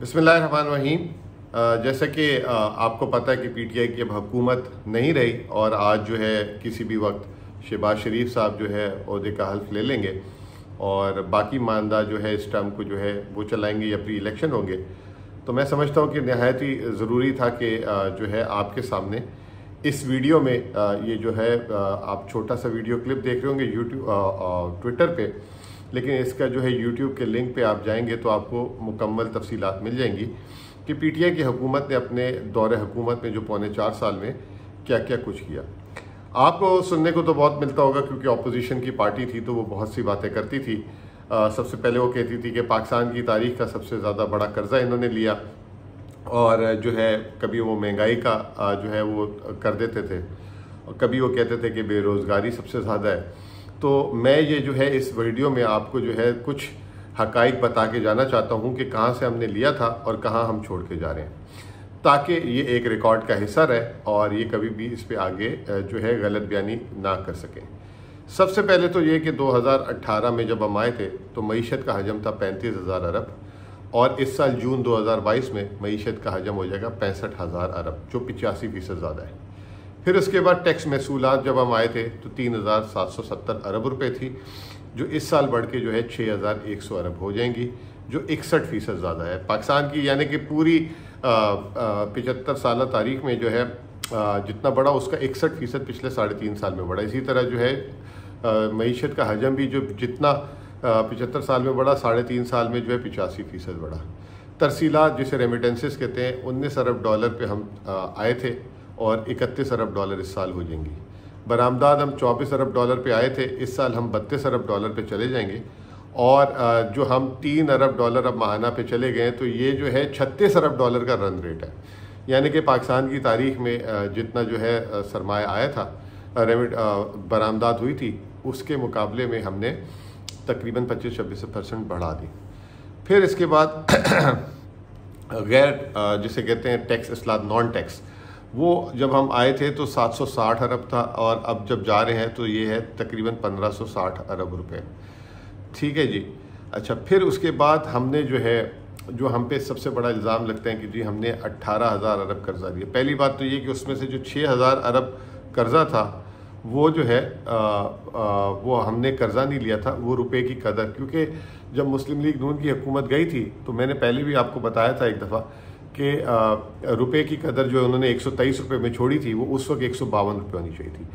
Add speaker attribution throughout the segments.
Speaker 1: बिस्मिल्लाहिर्रहमानिर्रहीम। जैसा कि आपको पता है कि पीटीआई की अब हुकूमत नहीं रही और आज जो है किसी भी वक्त शहबाज शरीफ साहब जो है ओहदे का हल्फ ले लेंगे और बाकी मानदा जो है इस टर्म को जो है वो चलाएंगे या प्री इलेक्शन होंगे। तो मैं समझता हूँ कि नहायत ही ज़रूरी था कि जो है आपके सामने इस वीडियो में ये जो है आप छोटा सा वीडियो क्लिप देख रहे होंगे यूट्यूब ट्विटर पे, लेकिन इसका जो है यूट्यूब के लिंक पे आप जाएंगे तो आपको मुकम्मल तफसीलात मिल जाएंगी कि पीटीआई की हुकूमत ने अपने दौरे हुकूमत में जो पौने 4 साल में क्या क्या कुछ किया। आपको सुनने को तो बहुत मिलता होगा क्योंकि अपोजिशन की पार्टी थी तो वो बहुत सी बातें करती थी। सबसे पहले वो कहती थी कि पाकिस्तान की तारीख का सबसे ज़्यादा बड़ा कर्जा इन्होंने लिया और जो है कभी वो महंगाई का जो है वो कर देते थे और कभी वो कहते थे कि बेरोज़गारी सबसे ज़्यादा है। तो मैं ये जो है इस वीडियो में आपको जो है कुछ हकाइक बता के जाना चाहता हूँ कि कहाँ से हमने लिया था और कहाँ हम छोड़ के जा रहे हैं, ताकि ये एक रिकॉर्ड का हिस्सा रहे और ये कभी भी इस पे आगे जो है गलत बयानी ना कर सकें। सबसे पहले तो ये कि 2018 में जब हम आए थे तो मईशत का हजम था 35,000 अरब और इस साल जून 2022 में मईशत का हजम हो जाएगा 65,000 अरब, जो 85% ज़्यादा है। फिर उसके बाद टैक्स महसूलात जब हम आए थे तो 3,770 अरब रुपए थी, जो इस साल बढ़ के जो है 6,100 अरब हो जाएंगी, जो 61% ज़्यादा है पाकिस्तान की, यानी कि पूरी 75 साल तारीख में जो है जितना बढ़ा उसका 61% पिछले 3.5 साल में बढ़ा। इसी तरह जो है मईशत का हजम भी जो जितना 75 साल में बढ़ा 3.5 साल में जो है 85% बढ़ा। तरसीलात जिसे रेमिटेंसेस कहते हैं 19 अरब डॉलर पे हम आए थे और 31 अरब डॉलर इस साल हो जाएंगी। बरामदात हम 24 अरब डॉलर पे आए थे, इस साल हम 32 अरब डॉलर पे चले जाएंगे और जो हम 3 अरब डॉलर अब माहाना पे चले गए तो ये जो है 36 अरब डॉलर का रन रेट है। यानी कि पाकिस्तान की तारीख में जितना जो है सरमाया आया था, बरामदात हुई थी, उसके मुकाबले में हमने तकरीबन 25-26% बढ़ा दी। फिर इसके बाद गैर जिसे कहते हैं टैक्स असलात नॉन टैक्स, वो जब हम आए थे तो 760 अरब था और अब जब जा रहे हैं तो ये है तकरीबन 1560 अरब रुपए। ठीक है जी। अच्छा, फिर उसके बाद हमने जो हम पे सबसे बड़ा इल्ज़ाम लगता है कि जी हमने 18,000 अरब कर्जा लिया। पहली बात तो ये कि उसमें से जो 6,000 अरब कर्जा था वो जो है वो हमने कर्जा नहीं लिया था, वो रुपए की कदर, क्योंकि जब मुस्लिम लीग नून की हुकूमत गई थी तो मैंने पहले भी आपको बताया था एक दफ़ा कि रुपए की कदर जो उन्होंने 123 रुपये में छोड़ी थी वो उस वक्त 152 रुपये होनी चाहिए थी।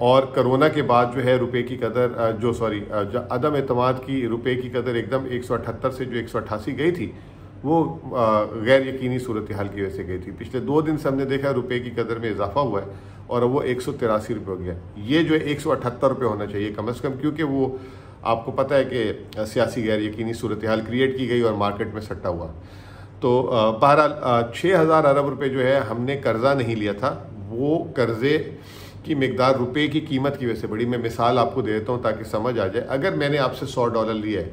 Speaker 1: और कोरोना के बाद जो है रुपए की कदर अदम एतमाद की रुपए की कदर एकदम 178 से जो 188 गई थी वो गैर यकीनी सूरत हाल की वजह से गई थी। पिछले 2 दिन से हमने देखा रुपए की कदर में इजाफा हुआ है और वो 183 रुपये हो गया। ये जो है 178 रुपये होना चाहिए कम अज़ कम, क्योंकि वो आपको पता है कि सियासी गैर यकीनी सूरत हाल क्रिएट की गई और मार्केट में सट्टा हुआ। तो बहरहाल 6,000 अरब रुपए जो है हमने कर्जा नहीं लिया था, वो कर्जे की मिकदार रुपए की कीमत की वजह से बढ़ी। मैं मिसाल आपको दे देता हूँ ताकि समझ आ जाए। अगर मैंने आपसे $100 लिया है,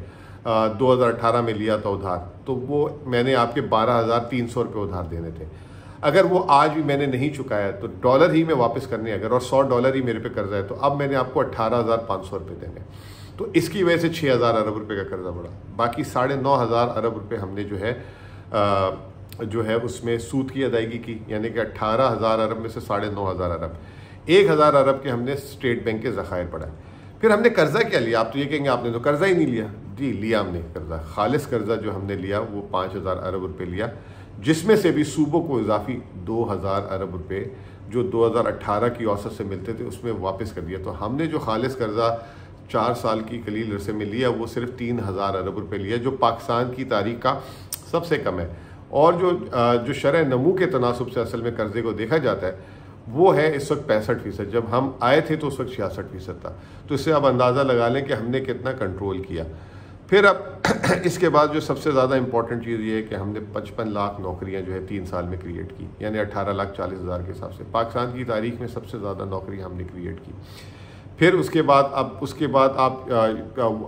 Speaker 1: 2018 में लिया था उधार, तो वो मैंने आपके 12,300 रुपये उधार देने थे। अगर वो आज भी मैंने नहीं चुकाया तो डॉलर ही में वापस करने अगर, और $100 ही मेरे पे कर्जा है, तो अब मैंने आपको 18,500 रुपये देने। तो इसकी वजह से 6,000 अरब रुपये का कर्जा बढ़ा। बाकी 9,500 अरब रुपये हमने जो है उसमें सूद की अदायगी की, यानी कि 18,000 अरब में से 9,500 अरब, 1,000 अरब के हमने स्टेट बैंक के ज़खायर पढ़ाए। फिर हमने कर्जा क्या लिया? आप तो ये कहेंगे आपने तो कर्जा ही नहीं लिया। जी लिया हमने कर्जा, खालिस कर्जा जो हमने लिया वो 5,000 अरब रुपये लिया, जिसमें से भी सूबों को इजाफी 2,000 अरब रुपये जो 2018 की औसत से मिलते थे उसमें वापस कर दिया। तो हमने जो खालिस कर्जा 4 साल की कलील अरसे में लिया वो सिर्फ 3,000 अरब रुपये लिया, जो पाकिस्तान की तारीख का सबसे कम है। और जो शरह नमू के तनासुब से असल में कर्जे को देखा जाता है वो है इस वक्त 65%। जब हम आए थे तो उस वक्त 66% था। तो इससे आप अंदाज़ा लगा लें कि हमने कितना कंट्रोल किया। फिर अब इसके बाद जो सबसे ज़्यादा इंपॉर्टेंट चीज़ ये है कि हमने 55 लाख नौकरियां जो है 3 साल में क्रिएट की, यानी 18,40,000 के हिसाब से पाकिस्तान की तारीख में सबसे ज़्यादा नौकरियां हमने क्रिएट की। फिर उसके बाद आप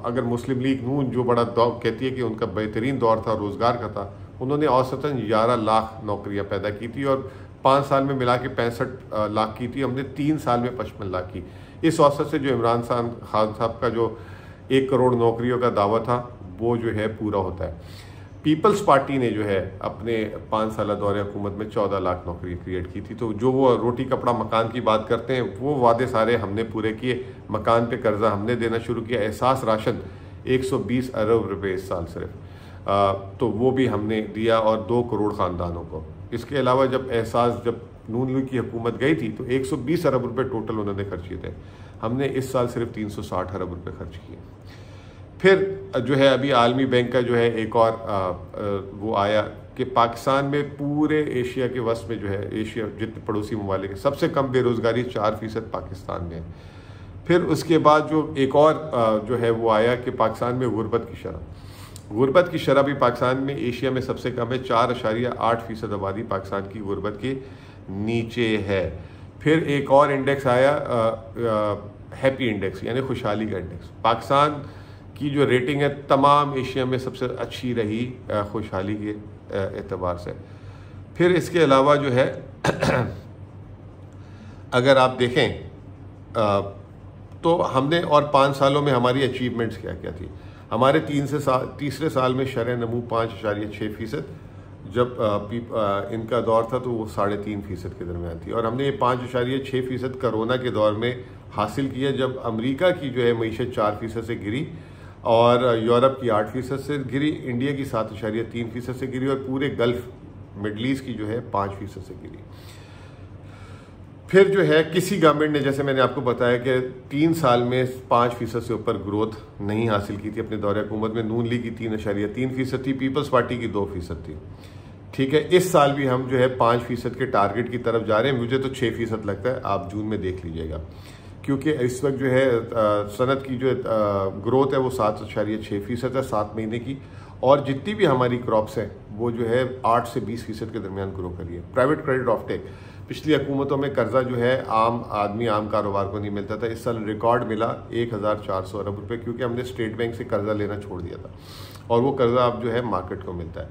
Speaker 1: अगर मुस्लिम लीग नून जो बड़ा दौर कहती है कि उनका बेहतरीन दौर था, रोज़गार का था, उन्होंने औसतन 11 लाख नौकरियां पैदा की थी और 5 साल में मिला के 65 लाख की थी। हमने 3 साल में 55 लाख की। इस औसत से जो इमरान खान साहब का जो 1 करोड़ नौकरियों का दावा था वो जो है पूरा होता है। पीपल्स पार्टी ने जो है अपने 5 साल दौरे हुकूमत में 14 लाख नौकरी क्रिएट की थी। तो जो वो रोटी कपड़ा मकान की बात करते हैं, वो वादे सारे हमने पूरे किए। मकान पे कर्जा हमने देना शुरू किया। एहसास राशन 120 अरब रुपए इस साल सिर्फ, तो वो भी हमने दिया, और 2 करोड़ ख़ानदानों को। इसके अलावा जब नून लीग की हुकूमत गई थी तो 120 अरब रुपए टोटल उन्होंने खर्च किए थे। हमने इस साल सिर्फ 360 अरब रुपए खर्च किए। फिर जो है अभी आलमी बैंक का जो है एक और वो आया कि पाकिस्तान में पूरे एशिया के वस्त में जो है, एशिया जितने पड़ोसी ममालिक है, सबसे कम बेरोज़गारी 4% पाकिस्तान में है। फिर उसके बाद जो एक और जो है वो आया कि पाकिस्तान में गुर्बत की शरह भी पाकिस्तान में एशिया में सबसे कम है। 4.8% आबादी पाकिस्तान की गुर्बत के नीचे है। फिर एक और इंडेक्स आया हैप्पी इंडेक्स, यानी खुशहाली का इंडेक्स। पाकिस्तान की जो रेटिंग है तमाम एशिया में सबसे अच्छी रही खुशहाली के एतबार से। फिर इसके अलावा जो है अगर आप देखें तो हमने और 5 सालों में हमारी अचीवमेंट्स क्या क्या थी। हमारे तीसरे साल में शरह नमू 5.6%, जब इनका दौर था तो वो 3.5% के दरमियान थी। और हमने ये 5.6% कोरोना के दौर में हासिल किया, जब अमेरिका की जो है मईशत 4% से गिरी, और यूरोप की 8% से गिरी, इंडिया की 7.3% से गिरी, और पूरे गल्फ मिडल ईस्ट की जो है 5% से गिरी। फिर जो है किसी गवर्नमेंट ने, जैसे मैंने आपको बताया कि 3 साल में 5% से ऊपर ग्रोथ नहीं हासिल की थी अपने दौरे हुकूमत में। नून लीग की 3.3% थी, पीपल्स पार्टी की 2% थी। ठीक है, इस साल भी हम जो है 5% के टारगेट की तरफ जा रहे हैं। मुझे तो 6% लगता है, आप जून में देख लीजिएगा, क्योंकि इस वक्त जो है सनत की जो ग्रोथ है वो 7.6% है 7 महीने की, और जितनी भी हमारी क्रॉप्स हैं वो जो है 8 से 20% के दरमियान ग्रो करी है। प्राइवेट क्रेडिट ऑफटेक, पिछली हुकूमतों में कर्जा जो है आम आदमी आम कारोबार को नहीं मिलता था, इस साल रिकॉर्ड मिला 1400 अरब रुपए, क्योंकि हमने स्टेट बैंक से कर्जा लेना छोड़ दिया था, और वो कर्जा अब जो है मार्केट को मिलता है।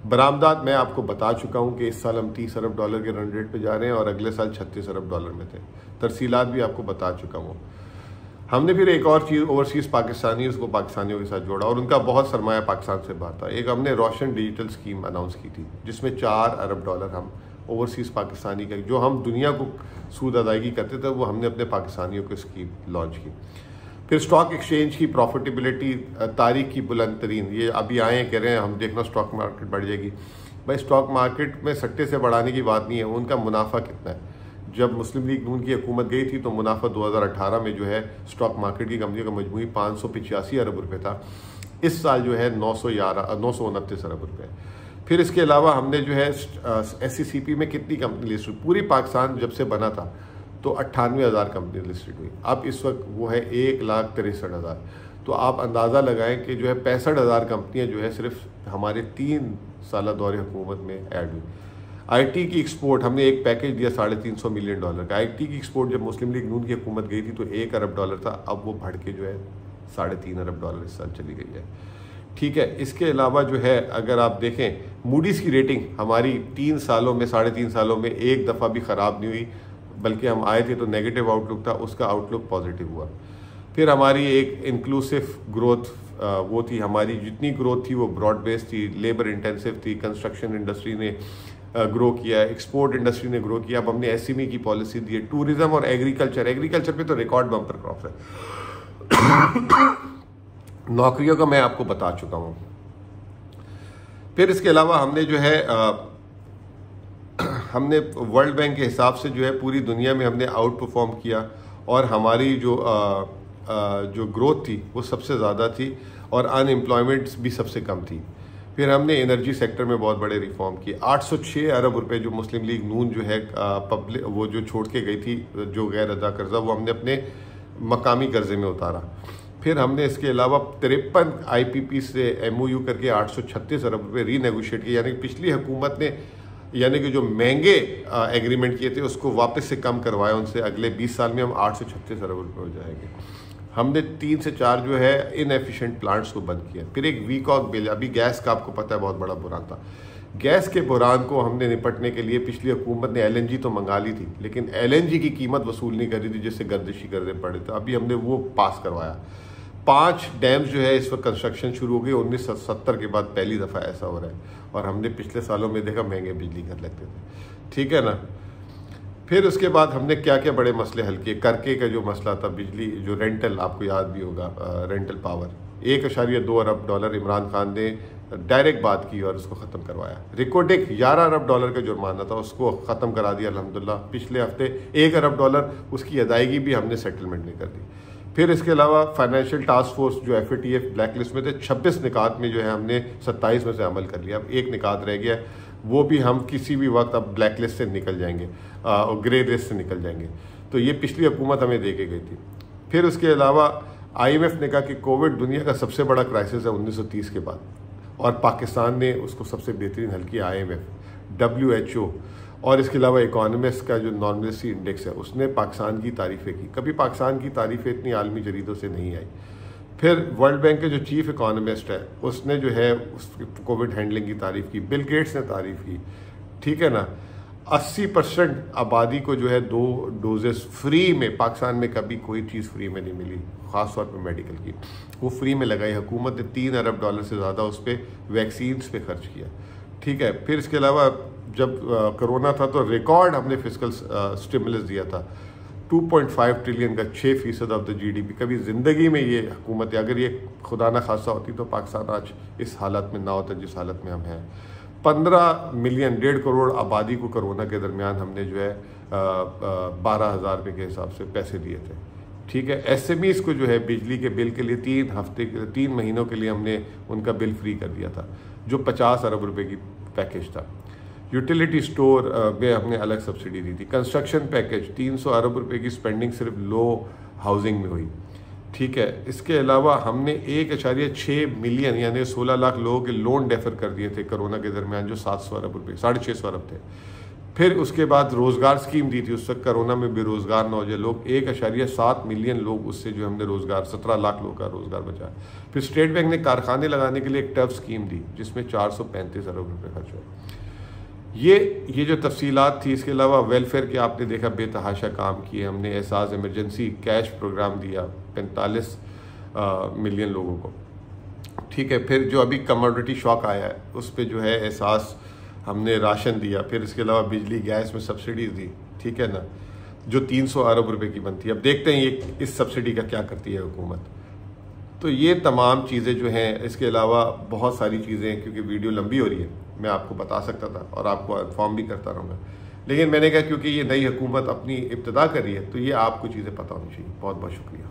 Speaker 1: बरामदात मैं आपको बता चुका हूं कि इस साल हम 30 अरब डॉलर के रन रेट पे जा रहे हैं, और अगले साल 36 अरब डॉलर में थे। तरसीलात भी आपको बता चुका हूँ। हमने फिर एक और चीज़, ओवरसीज़ पाकिस्तानी, उसको पाकिस्तानियों के साथ जोड़ा, और उनका बहुत सरमाया पाकिस्तान से बाहर था। एक हमने रोशन डिजिटल स्कीम अनाउंस की थी, जिसमें 4 अरब डॉलर हम ओवरसीज़ पाकिस्तानी का, जो हम दुनिया को सूद अदायगी करते थे, वो हमने अपने पाकिस्तानियों को स्कीम लॉन्च की। फिर स्टॉक एक्सचेंज की प्रॉफिटेबिलिटी तारीख की बुलंद तरीन, ये अभी आए हैं कह रहे हैं हम देखना स्टॉक मार्केट बढ़ जाएगी। भाई स्टॉक मार्केट में सट्टे से बढ़ाने की बात नहीं है, उनका मुनाफा कितना है। जब मुस्लिम लीग नून की हुकूमत गई थी तो मुनाफा 2018 में जो है स्टॉक मार्केट की कंपनियों का मजमूई 585 अरब रुपये था। इस साल जो है 929 अरब रुपये। फिर इसके अलावा हमने जो है SCCP में कितनी कंपनी लिस्ट हुई, पूरी पाकिस्तान जब से बना था तो 98,000 कंपनी लिस्टेड हुई। अब इस वक्त वो है 1,63,000। तो आप अंदाज़ा लगाएं कि जो है 65,000 कंपनियां जो है सिर्फ हमारे 3 साल दौरे हुकूमत में ऐड हुई। IT की एक्सपोर्ट, हमने एक पैकेज दिया $350 मिलियन का। IT की एक्सपोर्ट जब मुस्लिम लीग नून की हुकूमत गई थी तो 1 अरब डॉलर था, अब वो बढ़ के जो है 3.5 अरब डॉलर इस साल चली गई है। ठीक है, इसके अलावा जो है अगर आप देखें मूडीज़ की रेटिंग हमारी 3 सालों में 3.5 सालों में एक दफ़ा भी ख़राब नहीं हुई, बल्कि हम आए थे तो नेगेटिव आउटलुक था, उसका आउटलुक पॉजिटिव हुआ। फिर हमारी एक इंक्लूसिव ग्रोथ वो थी, हमारी जितनी ग्रोथ थी वो ब्रॉड बेस्ड थी, लेबर इंटेंसिव थी। कंस्ट्रक्शन इंडस्ट्री ने ग्रो किया, एक्सपोर्ट इंडस्ट्री ने ग्रो किया। अब हमने SME की पॉलिसी दी है। टूरिज्म और एग्रीकल्चर पे तो रिकॉर्ड बम्पर क्रॉप है। नौकरियों का मैं आपको बता चुका हूँ। फिर इसके अलावा हमने जो है हमने वर्ल्ड बैंक के हिसाब से जो है पूरी दुनिया में हमने आउट परफॉर्म किया, और हमारी जो ग्रोथ थी वो सबसे ज़्यादा थी, और अनएम्प्लॉयमेंट भी सबसे कम थी। फिर हमने एनर्जी सेक्टर में बहुत बड़े रिफॉर्म किए। 806 अरब रुपए जो मुस्लिम लीग नून जो है पब्लिक वो जो छोड़ के गई थी, जो गैर अदा कर्जा, वो हमने अपने मकामी कर्जे में उतारा। फिर हमने इसके अलावा 53 IPP से MOU करके 836 अरब रुपये रीनेगोशिएट किए, यानी कि पिछली हुकूमत ने यानी कि जो महंगे एग्रीमेंट किए थे उसको वापस से कम करवाया उनसे। अगले 20 साल में हम 836 अरब रुपये हो जाएंगे। हमने 3 से 4 जो है इनएफिशिएंट प्लांट्स को बंद किया। फिर एक वीकॉक बिल, अभी गैस का आपको पता है बहुत बड़ा बुरान था। गैस के बुरान को हमने निपटने के लिए पिछली हुकूमत ने LNG तो मंगा ली थी, लेकिन LNG की कीमत वसूल नहीं करी थी, जिससे गर्दिशी करने पड़े थे। अभी हमने वो पास करवाया। 5 डैम्स जो है इस वक्त कंस्ट्रक्शन शुरू हो गई। 1970 के बाद पहली दफ़ा ऐसा हो रहा है, और हमने पिछले सालों में देखा महंगे बिजली घर लगते थे, ठीक है ना। फिर उसके बाद हमने क्या क्या बड़े मसले हल किए। करके का जो मसला था, बिजली जो रेंटल, आपको याद भी होगा, रेंटल पावर, 1.2 अरब डॉलर इमरान खान ने डायरेक्ट बात की और उसको ख़त्म करवाया। रिकॉर्डिक 11 अरब डॉलर का जुर्माना था, उसको ख़त्म करा दिया अल्हम्दुलिल्लाह। पिछले हफ्ते 1 अरब डॉलर उसकी अदायगी भी हमने सेटलमेंट में कर दी। फिर इसके अलावा फाइनेंशियल टास्क फोर्स जो FATF ब्लैक लिस्ट में थे, 26 निकात में जो है हमने 27 में से अमल कर लिया। अब एक निकात रह गया, वो भी हम किसी भी वक्त अब ब्लैक लिस्ट से निकल जाएंगे और ग्रे लिस्ट से निकल जाएंगे। तो ये पिछली हुकूमत हमें दे के गई थी। फिर उसके अलावा IMF ने कहा कि कोविड दुनिया का सबसे बड़ा क्राइसिस है 1930 के बाद, और पाकिस्तान ने उसको सबसे बेहतरीन हल किया। IMF, WHO और इसके अलावा इकोनॉमिस्ट का जो नॉर्मलिटी इंडेक्स है, उसने पाकिस्तान की तारीफ़ें की। कभी पाकिस्तान की तारीफ़ें इतनी आलमी जरीदों से नहीं आई। फिर वर्ल्ड बैंक के जो चीफ इकोनॉमिस्ट है, उसने जो है उस कोविड हैंडलिंग की तारीफ़ की। बिल गेट्स ने तारीफ़ की, ठीक है ना। 80% आबादी को जो है 2 डोजेस फ्री में, पाकिस्तान में कभी कोई चीज़ फ्री में नहीं मिली, ख़ास तौर पे मेडिकल की, वो फ्री में लगाई। हुकूमत ने 3 अरब डॉलर से ज़्यादा उस पर वैक्सीन्स पे खर्च किया, ठीक है। फिर इसके अलावा जब कोरोना था तो रिकॉर्ड हमने फिजिकल स्टिमुलस दिया था, 2.5 ट्रिलियन का, 6% ऑफ द GDP। कभी ज़िंदगी में ये हुकूमत, अगर ये खुदा न खासा होती तो पाकिस्तान आज इस हालत में ना होता जिस हालत में हम हैं। 15 मिलियन, 1.5 करोड़ आबादी को कोरोना के दरमियान हमने जो है 12,000 रुपये के हिसाब से पैसे दिए थे, ठीक है। SMEs को जो है बिजली के बिल के लिए 3 महीनों के लिए हमने उनका बिल फ्री कर दिया था, जो 50 अरब रुपए की पैकेज था। यूटिलिटी स्टोर में हमने अलग सब्सिडी दी थी। कंस्ट्रक्शन पैकेज, 300 अरब रुपए की स्पेंडिंग सिर्फ लो हाउसिंग में हुई, ठीक है। इसके अलावा हमने 1.6 मिलियन यानी 16 लाख लोगों के लोन डेफर कर दिए थे कोरोना के दरमियान, जो 700 अरब रुपये, 650 अरब थे। फिर उसके बाद रोज़गार स्कीम दी थी, उस वक्त कोरोना में बेरोज़गार ना हो जाए लोग, 1.7 मिलियन लोग, उससे जो हमने रोज़गार, 17 लाख लोगों का रोज़गार बचा। फिर स्टेट बैंक ने कारखाने लगाने के लिए एक टफ स्कीम दी, जिसमें 435 अरब रुपये खर्च हुए। ये जो तफसीलात थी। इसके अलावा वेलफेयर के आपने देखा बेतहाशा काम किए हमने। एहसास इमरजेंसी कैश प्रोग्राम दिया 45 मिलियन लोगों को, ठीक है। फिर जो अभी कमोडिटी शॉक आया है उस पर जो है एहसास हमने राशन दिया। फिर इसके अलावा बिजली गैस में सब्सिडीज़ दी, ठीक है ना, जो 300 अरब रुपए की बनती है। अब देखते हैं ये इस सब्सिडी का क्या करती है हुकूमत। तो ये तमाम चीज़ें जो हैं, इसके अलावा बहुत सारी चीज़ें, क्योंकि वीडियो लंबी हो रही है, मैं आपको बता सकता था और आपको इन्फॉर्म भी करता रहूँगा, लेकिन मैंने कहा क्योंकि ये नई हुकूमत अपनी इब्तिदा कर रही है तो ये आपको चीज़ें पता होनी चाहिए। बहुत बहुत शुक्रिया।